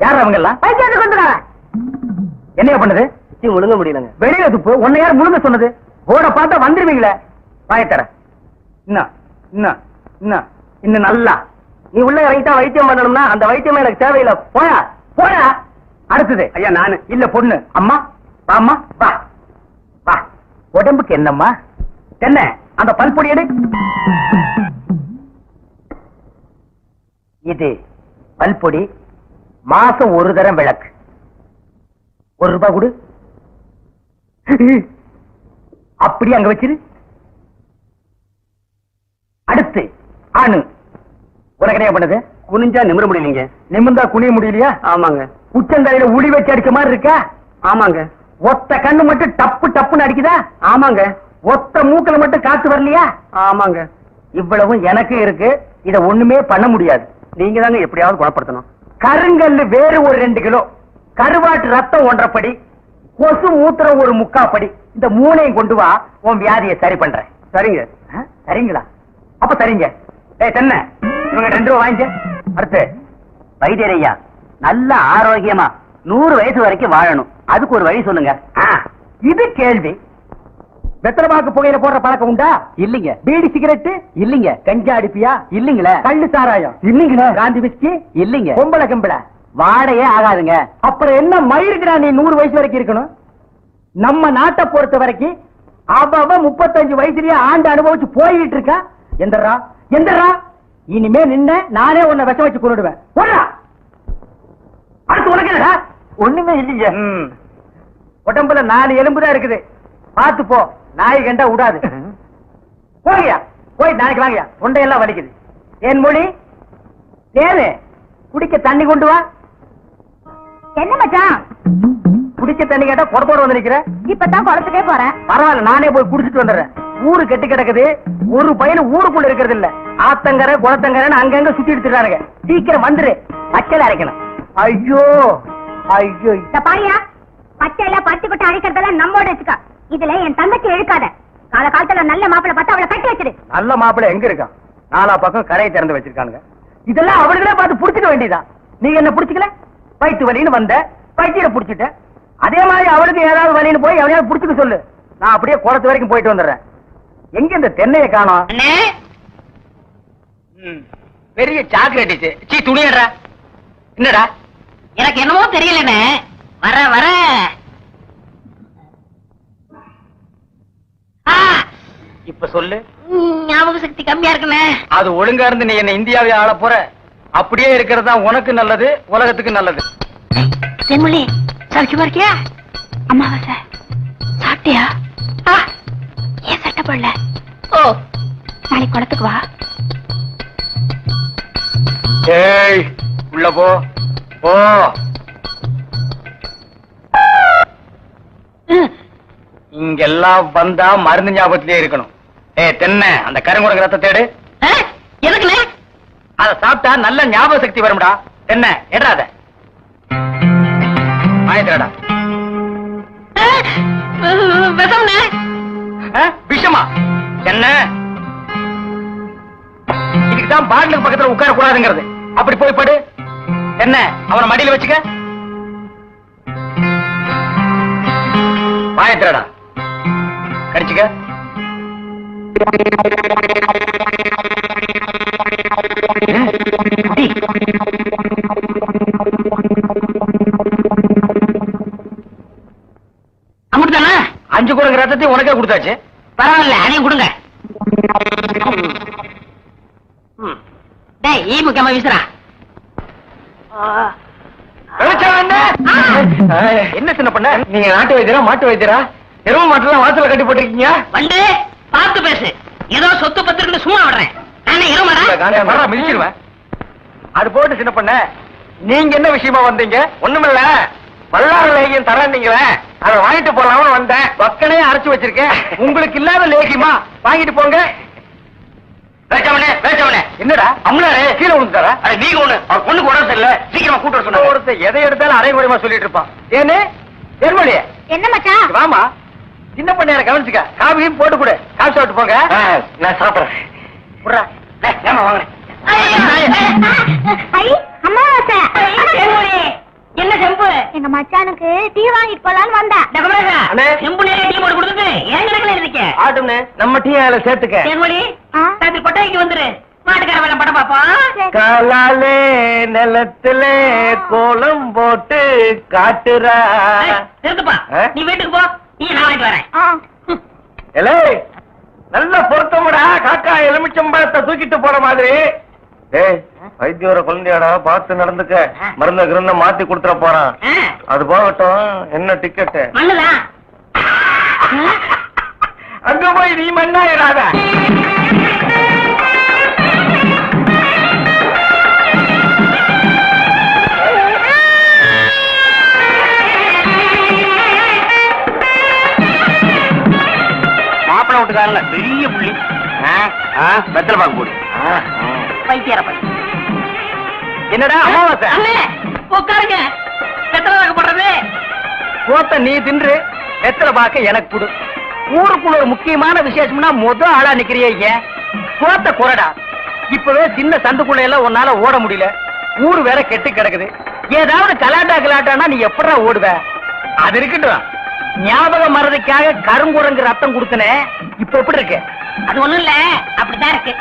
யார் அவங்க எல்லாம்? பைத்தியத்துக்கு வந்துடுறாங்க. என்னையா பண்ணுது? முழுங்க முடியலங்க. வெளியில துப்பு. உன்னை யார் முழுங்க சொன்னது? போட பார்த்தா வந்துருவீங்களே. வாயத்தர இன்னும் இன்னும் இன்னும் இன்னும் நல்லா. நீ உள்ள இறங்கிட்டா வைத்தியம் பண்ணணும்னா அந்த வைத்தியமே எனக்கு தேவையில்லை. போயா போயா. அடுத்தது ஐயா நானு. இல்ல பொண்ணு. அம்மா வாம்மா வா வா. உடம்புக்கு என்னம்மா? என்ன அந்த பல்பொடி எடு. இது பல்பொடி. மாசம் ஒரு தரம் விளக்கு. ₹1 கொடு. அப்படி அங்க வச்சிரு. அடுத்து ஆணு. உனக்கு என்ன பண்ணுது? குனிஞ்சா நிமிர முடியலீங்க. நிமிர்ந்தா குனிய முடியலையா? ஆமாங்க. உச்சந்தலையில உளி வச்சு அடிச்ச மாதிரி இருக்கா? ஆமாங்க. ஒத்த கண்ணு மட்டும் டப்பு டப்புன்னு அடிக்குதா? ஆமாங்க. ஒத்த மூக்கல மட்டும் காத்து வரலையா? ஆமாங்க. இவ்வளவும் எனக்கு இருக்கு. இத ஒண்ணுமே பண்ண முடியாது. நீங்க தாங்க எப்படியாவது குணப்படுத்தணும். கருங்கல்லு வேறு ஒரு 2 கிலோ, கருவாட்டு ரத்தம் 1.5 படி, கொசு மூத்திரம் ஒரு 3/4 படி. இந்த 3ஐயும் கொண்டு வா. உன் வியாதியை சரி பண்றேன். சரிங்க. சரிங்களா? அப்ப சரிங்க. தென்ன இவங்க 2 ரூபா வாங்கிக்க. அடுத்து வைத்தியரையா நல்ல ஆரோக்கியமா 100 வயசு வரைக்கும் வாழணும். அதுக்கு ஒரு வழி சொல்லுங்க. இது கேள்வி. வெத்தலமாக்கு புகையில போடுற பழக்கம் உண்டா? இல்லீங்க. பீடி சிகரெட் இல்லீங்க. கஞ்சா அடிப்பியா? இல்லீங்களே. கள்ளு சாராயம் இல்லீங்களே. காந்தி விஸ்கி இல்லீங்க. பொம்பளை கம்பளை வாடையே ஆகாதுங்க. அப்புறம் என்ன மயிருக்குடா நீ 100 வயசு வரைக்கும் இருக்கணும்? நம்ம நாட்டை பொறுத்த வரைக்கும் அவ 35 வயசுலயே ஆண்டு அனுபவிச்சு போயிட்டு இருக்கா. எந்தரா எந்தரா இனிமே நின்ன நானே உன்னை விஷம் வச்சு கொண்டுடுவேன். அடுத்து உனக்கு என்னடா? ஒண்ணுமே இல்லீங்க. உடம்புல 4 எலும்பு தான் இருக்குது. பார்த்து போ. நாய் கண்டா விடாது. போய்யா போய் நாளைக்கு வாங்கயா. தொண்டையெல்லாம் வலிக்குது. ஏன் மொழி ஏது குடிக்க தண்ணி கொண்டு வா. என்ன மச்சான்? குடிக்க தண்ணி கேட்டா குடத்தோட வந்து நிக்கிற. இப்பதான் குளத்துக்கே போறேன். பரவாயில்ல, நானே போய் குடிச்சிட்டு வந்துடுறேன். ஊரு கெட்டி கிடக்குது. ஒரு பையன் ஊருக்குள்ள இருக்கிறது இல்ல. ஆத்தங்கரை குளத்தங்கரைன்னு அங்கங்க சுத்தி எடுத்துறானுங்க. சீக்கிரம் வந்துரு. பச்சையில அரைக்கணும். ஐயோ ஐயோ. பாரியா பச்சையில பத்து கொட்டை அரைக்கிறதெல்லாம் நம்மோட வச்சுக்கா. இதுல என் தங்கச்சி இழுக்காத. கால காலத்துல நல்ல மாப்பிளை பார்த்து அவளை கட்டி வச்சிரு. நல்ல மாப்பிளை எங்க இருக்கான்? 4 பக்கம் கரையை திறந்து வச்சிருக்கானுங்க. இதெல்லாம் அவர்களே பார்த்து புடிச்சுக்க வேண்டியதான். நீங்க என்ன புடிச்சுக்கல? வயிற்று வலின்னு வந்த வயிற்ற புடிச்சிட்ட. அதே மாதிரி அவளுக்கு ஏதாவது வலின்னு போய் எவனையாவது புடிச்சுக்க சொல்லு. நான் அப்படியே குளத்து வரைக்கும் போயிட்டு வந்துடுறேன். எங்க இந்த தென்னையை காணோம்? பெரிய சாக்லேட். சீ துணியடா. என்னடா? எனக்கு என்னமோ தெரியலன்னு வர வர இப்ப சொல்லு. ஞாபக சக்தி கம்மியா இருக்குன்னு. அது ஒழுங்கா இருந்து நீ என்ன இந்தியாவை ஆள போற. அப்படியே இருக்கிறது தான் உனக்கு நல்லது, உலகத்துக்கு நல்லது. தென்மொழி சமைச்சு இருக்கியா? அம்மாவாசை சாப்பிட்டியா? ஏன் சட்டை போடல? ஓ நாளைக்கு குளத்துக்கு வா. ஏய் உள்ள போ போ. இங்கெல்லாம் வந்தா மருந்து ஞாபகத்திலே இருக்கணும். தென்னை அந்த கருங்குரங்கு ரத்த தேடு. எதுக்குல? அத சாப்பிட்டா நல்ல ஞாபக சக்தி வரும்டா. தென்னை எடாத மாயத்திரடா. விஷமா என்ன? இதுக்குதான் பாட்டிலுக்கு பக்கத்துல உட்கார கூடாதுங்கிறது. அப்படி போய் படு. என்ன அவனை மடியில வச்சுக்க. மாயத்திரடா கடிச்சுக்க. அமுட்டுதானே? 5 குரங்கு ரத்தத்தையும் உனக்கே கொடுத்தாச்சு. பரவாயில்ல, அதையும் கொடுங்க. டேய் ஈ முக்கியமா வீசுறா. என்ன சின்ன பண்ண? நீங்க நாட்டு வைத்தியரா மாட்டு வைத்தியரா? எருவு மாட்டெல்லாம் வாசல கட்டி போட்டிருக்கீங்க. வந்து பார்த்து பேசு. ஏதோ சொத்து பத்திரன்னு சும்மா விடுறேன். நானே இருமாடா மிதிச்சிருவேன். அது போட்டு சின்ன பண்ண, நீங்க என்ன விஷயமா வந்தீங்க? ஒண்ணுமில்ல, பல்லாறு லேகியம் தரீங்களே, அதை வாங்கிட்டு போலாம்னு வந்தேன். பக்கனே அரைச்சு வச்சிருக்கேன். உங்களுக்கு இல்லாத லேகியமா? வாங்கிட்டு போங்க. என்னடா அம்மாரு கீழே விழுந்துட்டாரா? நீங்க ஒண்ணு அவர் பொண்ணுக்கு உடம்பு சரியில்ல, சீக்கிரமா கூட்டு வர சொன்ன. ஒருத்தர் எதை எடுத்தாலும் அரை குறைமா சொல்லிட்டு இருப்பான். ஏன்னு தென்மொழி என்ன மச்சான்? வாமா சின்ன பண்ண கவனிச்சுக்க. காபியும் போட்டு கொடு. காபி சாப்பிட்டு போங்க. நான் சாப்பிடுறேன். வாங்கினேன். என்ன செம்பு? எங்க மச்சானுக்கு டீ வாங்கிட்டு போலான்னு வந்தேன். அண்ணே. செம்பு நிறைய டீ போட்டு கொடுத்துட்டு ஏன் கணக்குல இருக்கீங்க? ஆட்டும்னே நம்ம டீ அதுல சேர்த்துக்க. தேன்மொழி ராத்திரி கொட்டாய்க்கு வந்துரு. மாட்டுக்கார வேலை படம் பாப்போம். காலாலே நிலத்துல கோலம் போட்டு காட்டுறா. நிறுத்துப்பா. நீ வீட்டுக்கு போ. டீ நான் வாங்கிட்டு வரேன். எலே நல்ல பொருத்தமுடா. காக்கா எலுமிச்சம்பழத்தை தூக்கிட்டு போற மாதிரி. ஏய் வைத்தியோர குழந்தையாடா பார்த்து நடந்துக்க. மருந்த கிருந்த மாத்தி கொடுத்துட போறான். அது போகட்டும். என்ன டிக்கெட்? மண்ணுதான். அங்க போய் நீ மண்ணாயிடாத. மாப்பிள விட்டுக்காரங்க பெரிய புள்ளி. வெத்தலை பாக்கு போடு. பைத்தியார பை. என்னடா அமாவாசை? அண்ணே உட்காருங்க. வெத்தலை வாக்கப்படுறது. கோத்த நீ தின்று வெத்தலை பாக்க எனக்கு கொடு. ஊருக்குள்ள ஒரு முக்கியமான விசேஷம்னா ஆளா நிக்கிறியே. ஏன் கோத்த குறடா. இப்பவே சின்ன சந்துக்குள்ள எல்லாம் உன்னால ஓட முடியல. ஊரு வேற கெட்டு கிடக்குது. ஏதாவது கலாட்டானா நீ எப்படா ஓடுவ? அது இருக்கட்டும். ஞாபகம் மறதிக்காக கருங்குரங்கு ரத்தம் கொடுத்தனே. இப்ப எப்படி இருக்கு? அது ஒண்ணும் இல்ல, அப்படிதான் இருக்கு.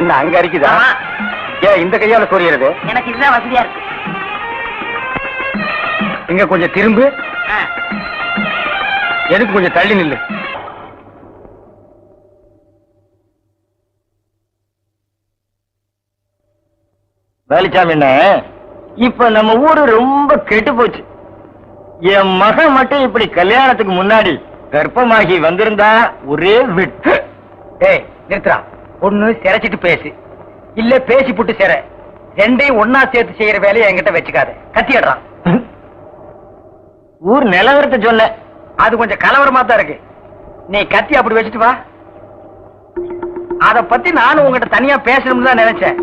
என்ன அங்க அரிக்குதா? ஏன் இந்த கையால சொரியறது? எனக்கு இதுதான் வசதியா இருக்கு. இங்க கொஞ்சம் திரும்பு. எனக்கு கொஞ்சம் தள்ளி நில்லு. வேலுச்சாமி என்ன இப்ப நம்ம ஊரு ரொம்ப கெட்டு போச்சு. என் மகன் மட்டும் இப்படி கல்யாணத்துக்கு முன்னாடி கர்ப்பமாகி வந்திருந்தா ஒரே விட்டு. ஏய் நிறுத்துறா. ஒண்ணு சிரைச்சிட்டு பேசு, இல்ல பேசி புட்டு சிற. ரெண்டையும் ஒன்னா சேர்த்து செய்யற வேலையை என்கிட்ட வச்சுக்காத. கத்திடுறான். ஊர் நிலவரத்தை சொன்ன. அது கொஞ்சம் கலவரமா தான் இருக்கு. நீ கத்தி அப்படி வச்சுட்டு வா. அத பத்தி நானும் உங்ககிட்ட தனியா பேசணும்னு தான் நினைச்சேன்.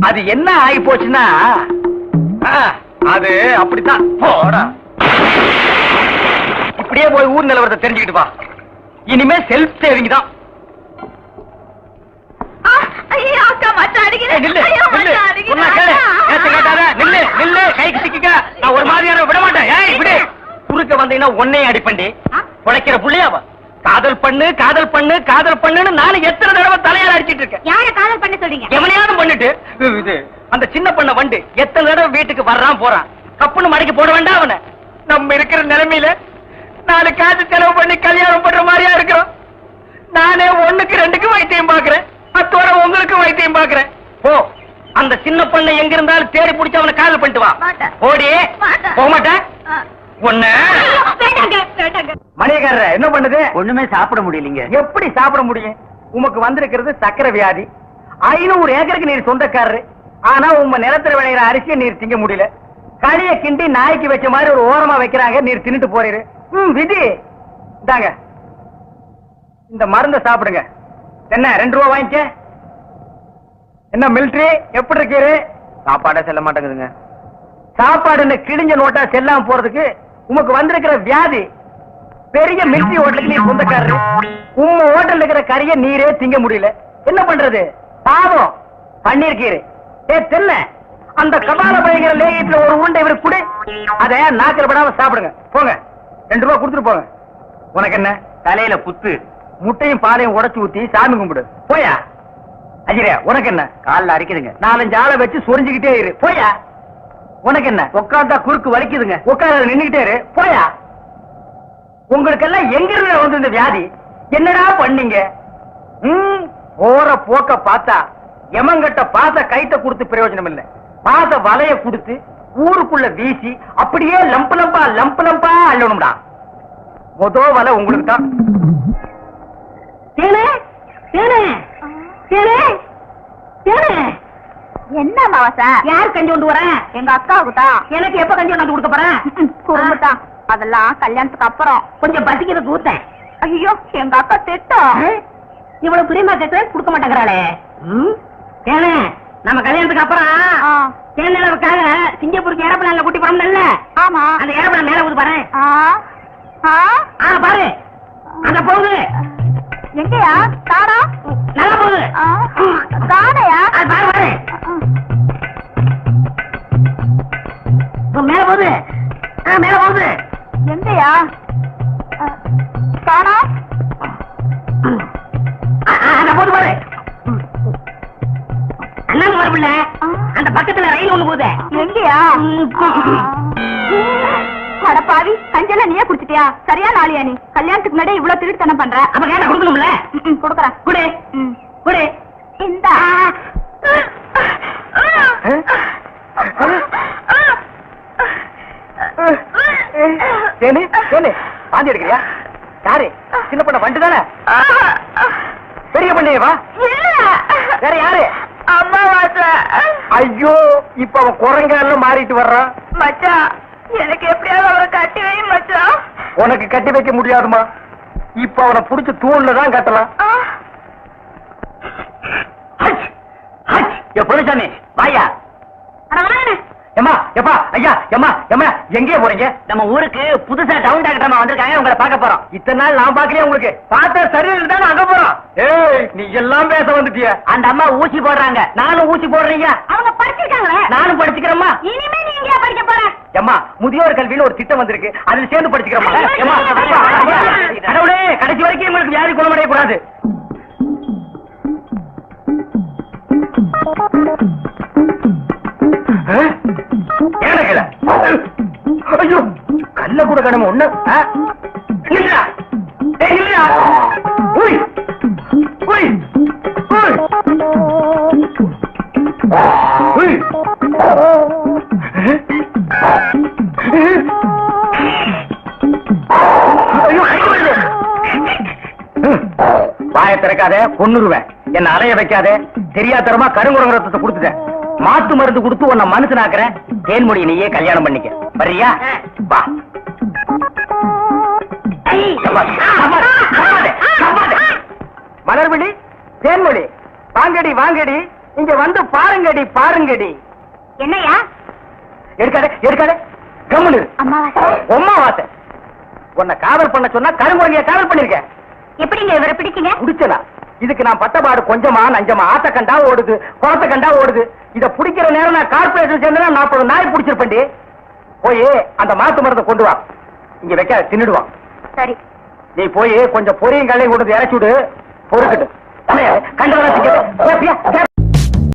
அது என்ன ஆகி போச்சுன்னா அது அப்படித்தான். போடா. இப்படியே போய் ஊர் நிலவரத்தை தெரிஞ்சுக்கிட்டு வா. இனிமே செல்ஃப் சேவிங் தான். கைக்கு சிக்க நான் ஒரு மாதிரியான விட மாட்டேன். குறுக்க வந்தீங்கன்னா ஒன்னையும் அடிப்பண்டி உழைக்கிற புள்ளையாவா. காதல் பண்ணு காதல் பண்ணு காதல் பண்ணுன்னு நானும் எத்தனை தடவை தலையால அடிச்சிட்டு இருக்கேன். யார காதல் பண்ண சொல்றீங்க? எவனையாவது பண்ணிட்டு இது அந்த சின்ன பண்ண வண்டு எத்தனை தடவை வீட்டுக்கு வர்றான் போறான். கப்புன்னு மடக்கி போட வேண்டாம் அவனை. நம்ம இருக்கிற நிலைமையில 4 காசு செலவு பண்ணி கல்யாணம் பண்ற மாதிரியா இருக்கிறோம். நானே 1க்கு 2க்கு வைத்தியம் பாக்குறேன். அத்தோட உங்களுக்கு வைத்தியம் பாக்குறேன். போ அந்த சின்ன பண்ண எங்க இருந்தாலும் தேடி பிடிச்சு அவனை காதல் பண்ணிட்டு வா. ஓடி போக மாட்டேன். மணியக்காரர் என்ன பண்ணுது? ஒண்ணுமே சாப்பிட முடியலீங்க. எப்படி சாப்பிட முடியும்? உமக்கு வந்திருக்கிறது சக்கரை வியாதி. 500 ஏக்கருக்கு நீர் சொந்தக்காரரு. ஆனா உங்க நிலத்துல விளையிற அரிசியை நீர் திங்க முடியல. களிய கிண்டி நாய்க்கு வச்ச மாதிரி ஒரு ஓரமா வைக்கிறாங்க. நீர் தின்னுட்டு போறீரு. விதி இந்தாங்க. இந்த மருந்த சாப்பிடுங்க. என்ன 2 ரூபா வாங்கிக்க. என்ன மிலிட்டரி எப்படி இருக்கீரு? சாப்பாடே செல்ல மாட்டேங்குதுங்க. சாப்பாடு கிழிஞ்ச நோட்டா செல்லாம போறதுக்கு உமக்கு வந்திருக்கிற வியாதி. பெரிய மிலிட்டரி ஹோட்டலுக்கு நீ சொந்தக்காரரு. உங்க ஹோட்டல் இருக்கிற கறிய நீரே திங்க முடியல. என்ன பண்றது? பாவம் பண்ணிருக்கீரு. தென்ன அந்த கபால பயங்கர லேகியத்துல ஒரு உருண்டை இவருக்கு கொடு. அத நாக்கில் படாம சாப்பிடுங்க. போங்க 2 ரூபா கொடுத்துட்டு போங்க. உனக்கு என்ன தலையில புத்து? முட்டையும் பாலையும் உடைச்சு ஊத்தி சாமி கும்பிடு. போயா. அஜிரே உனக்கு என்ன? காலில் அரிக்குதுங்க. 4-5 ஆளை வச்சு சொரிஞ்சுக்கிட்டே இரு. போயா. உனக்கு என்ன? உட்கார்ந்தா குறுக்கு வலிக்குதுங்க. உட்கார நின்னுகிட்டே இரு. போயா. உங்களுக்கு எல்லாம் எங்க இருந்து வந்து இந்த வியாதி? என்னடா பண்ணீங்க? போற போக்க பார்த்தா எமங்கட்ட பாச கைத்த கொடுத்து பிரயோஜனம் இல்ல. பாச வலைய கொடுத்து ஊருக்குள்ள வீசி அப்படியே லம்பு லம்பா அள்ளணும்டா. மொத வலை உங்களுக்கு தான். என்ன மாவசா? யார் கஞ்சி கொண்டு வரேன்? எங்க அக்காவுக்கு தான். எனக்கு எப்ப கஞ்சி கொண்டு கொடுக்க போறேன்? குறும்புதான். அதெல்லாம் கல்யாணத்துக்கு அப்புறம். கொஞ்சம் பசிக்கிறது ஊத்தேன். ஐயோ எங்க அக்கா திட்டம். இவ்வளவு பிரியமா கேட்க கொடுக்க மாட்டேங்கிறாளே. ஏன நம்ம கல்யாணத்துக்கு அப்புறம் தேர்தலுக்காக சிங்கப்பூருக்கு ஏரோப்ளேன்ல கூட்டி போறோம்ல. ஆமா. அந்த ஏரோப்ளேன் மேல ஊது பாரு. பாரு அத போகுது. எங்கயா காணா? நல்லா போகுது. காணையா? பாரு பாரு. மேல போகுது. மேல போகுது. எங்கயா காணா? போது பாரு. அண்ணாங்க வரல. அந்த பக்கத்துல ரயில் ஒண்ணு போகுது. எங்கயா? அடப்பாவி, கஞ்சல நீயே குடிச்சிட்டியா? சரியா நாளியா நீ? கல்யாணத்துக்கு முன்னாடி இவ்வளவு திருட்டுத்தனம் பண்ற. அப்ப கேட்ட கொடுக்கணும்ல. கொடுக்கறேன். குடு குடு. இந்த தேனு தேனு பாந்தி எடுக்கிறியா? யாரு? சின்ன பண்ண வண்டு தானே? பெரிய பண்ணையே வா. வேற யாரு? அம்மா வாச. ஐயோ, இப்ப அவன் குரங்கால மாறிட்டு வர்றான். மச்சான், எனக்கு எப்படியாவது அவரை கட்டி வை மச்சான். உனக்கு கட்டி வைக்க முடியாதுமா. இப்ப அவனை புடிச்சு தூண்ல தான் கட்டலாம். பொருசாமி வாயா. எம்மா எப்பா ஐயா எம்மா எம்மா எங்கே போறீங்க? நம்ம ஊருக்கு புதுசா டவுன் டாக்டர் வந்திருக்காங்க, உங்களை பார்க்க போறோம். இத்தனை நாள் நான் பாக்கலையா உங்களுக்கு? பார்த்தா சரியில்லை தானே அங்க போறோம். ஏய், நீ எல்லாம் பேச வந்துட்டிய. அந்த அம்மா ஊசி போடுறாங்க. நானும் ஊசி போடுறீங்க. அவங்க படிச்சிருக்காங்களே. நானும் படிச்சுக்கிறேம்மா. இனிமே நீ எங்கயா படிக்க போற? எம்மா, முதியோர் கல்வின்னு ஒரு திட்டம் வந்திருக்கு, அதுல சேர்ந்து படிச்சுக்கிறோமா? எம்மா, கடவுளே, கடைசி வரைக்கும் உங்களுக்கு வியாதி குணமடைய கூடாது. ஐயோ, கல்ல கூட கடமை ஒண்ணு. வாயை திறக்காத, கொன்னுருவேன். என்ன அலைய வைக்காத. தெரியாதரமா கருங்குரங்க ரத்தத்தை கொடுத்துட்டேன். மாத்து மருந்து கொடுத்து உன்னை மனுஷனாக்குறேன். தேன்மொழி நீயே கல்யாணம் பண்ணிக்க. வர்றியா? வா. மலர்விழி, தேன்மொழி, வாங்கடி வாங்கடி, இங்க வந்து பாருங்கடி பாருங்கடி. என்னையா? எடுக்காத எடுக்காத, கம்முனு. அம்மாவாசை. அம்மாவாசை. உன்னை காவல் பண்ண சொன்னா கருங்குரங்கிய காவல் பண்ணிருக்கேன். எப்படிங்க இவரை பிடிக்கீங்க? குடிச்சனா? இதுக்கு நான் பட்டபாடு கொஞ்சமா நஞ்சமா. ஆத்த கண்டா ஓடுது, குளத்தை கண்டா ஓடுது. இத பிடிக்கிற நேரம் நான் கார்பரேஷன் சேர்ந்தா 40 நாய் பிடிச்சிருப்பேன்டி. போய் அந்த மாத்து மரத்தை கொண்டு வா. இங்க வைக்காத, தின்னுடுவான். சரி. நீ போய் கொஞ்சம் பொரியும் கல்லையும் கொண்டு இறச்சி விடு. பொறுக்கிட்டு கண்டவன